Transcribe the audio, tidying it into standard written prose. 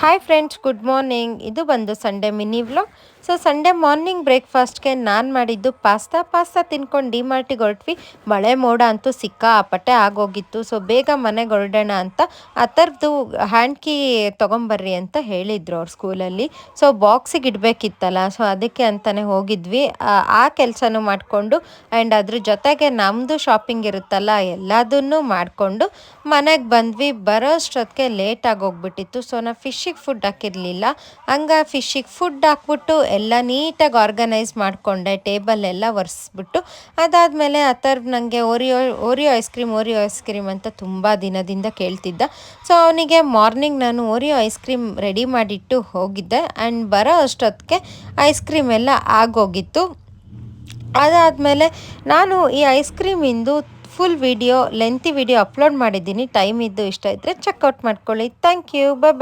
Hi friends, good morning. ಇದು ಬಂದು Sunday mini vlog. So Sunday morning ಬ್ರೇಕ್ಫಾಸ್ಟ್ಗೆ ನಾನು ಮಾಡಿದ್ದು ಪಾಸ್ತಾ ತಿನ್ಕೊಂಡು ಡಿಮಾರ್ಟಿಗೆ ಹೊರಟ್ವಿ. ಮಳೆ ಮೋಡ ಅಂತೂ ಸಿಕ್ಕಾಪಟ್ಟೆ ಆಗೋಗಿತ್ತು. ಸೊ ಬೇಗ ಮನೆಗೆ ಹೊರಡೋಣ ಅಂತ ಆ ಥರದ್ದು ಹ್ಯಾಂಡ್ ಕೀ ತೊಗೊಂಬರ್ರಿ ಅಂತ ಹೇಳಿದರು ಅವ್ರ ಸ್ಕೂಲಲ್ಲಿ. ಸೊ ಬಾಕ್ಸಿಗೆ ಇಡಬೇಕಿತ್ತಲ್ಲ, ಸೊ ಅದಕ್ಕೆ ಅಂತಲೇ ಹೋಗಿದ್ವಿ. ಆ ಕೆಲಸನೂ ಮಾಡಿಕೊಂಡು ಆ್ಯಂಡ್ ಅದ್ರ ಜೊತೆಗೆ ನಮ್ಮದು ಶಾಪಿಂಗ್ ಇರುತ್ತಲ್ಲ, ಎಲ್ಲದನ್ನೂ ಮಾಡಿಕೊಂಡು ಮನೆಗೆ ಬಂದ್ವಿ. ಬರೋ ಅಷ್ಟೊತ್ತಿಗೆ ಲೇಟಾಗಿ ಹೋಗ್ಬಿಟ್ಟಿತ್ತು. ಸೊ ನಾವು ಫಿಶ್ಶಿಗೆ ಫುಡ್ ಹಾಕಿರಲಿಲ್ಲ. ಹಂಗೆ ಫಿಶ್ಶಿಗೆ ಫುಡ್ ಹಾಕ್ಬಿಟ್ಟು ಎಲ್ಲ ನೀಟಾಗಿ ಆರ್ಗನೈಸ್ ಮಾಡಿಕೊಂಡೆ, ಟೇಬಲ್ ಎಲ್ಲ ಒರೆಸ್ಬಿಟ್ಟು. ಅದಾದಮೇಲೆ ಅಥರ್ವ್ ನನಗೆ ಓರಿಯೋ ಐಸ್ ಕ್ರೀಮ್ ಅಂತ ತುಂಬ ದಿನದಿಂದ ಕೇಳ್ತಿದ್ದ. ಸೊ ಅವನಿಗೆ ಮಾರ್ನಿಂಗ್ ನಾನು ಓರಿಯೋ ಐಸ್ ಕ್ರೀಮ್ ರೆಡಿ ಮಾಡಿಟ್ಟು ಹೋಗಿದ್ದೆ. ಆ್ಯಂಡ್ ಬರೋ ಅಷ್ಟೊತ್ತಿಗೆ ಐಸ್ ಕ್ರೀಮ್ ಎಲ್ಲ ಆಗೋಗಿತ್ತು. ಅದಾದಮೇಲೆ ನಾನು ಈ ಐಸ್ ಕ್ರೀಮಿಂದು ಫುಲ್ ಲೆಂತಿ ವಿಡಿಯೋ ಅಪ್ಲೋಡ್ ಮಾಡಿದ್ದೀನಿ. ಟೈಮ್ ಇದ್ದು ಇಷ್ಟ ಇದ್ದರೆ ಚೆಕ್ಔಟ್ ಮಾಡ್ಕೊಳ್ಳಿ. Thank you. ಬಾಯ್.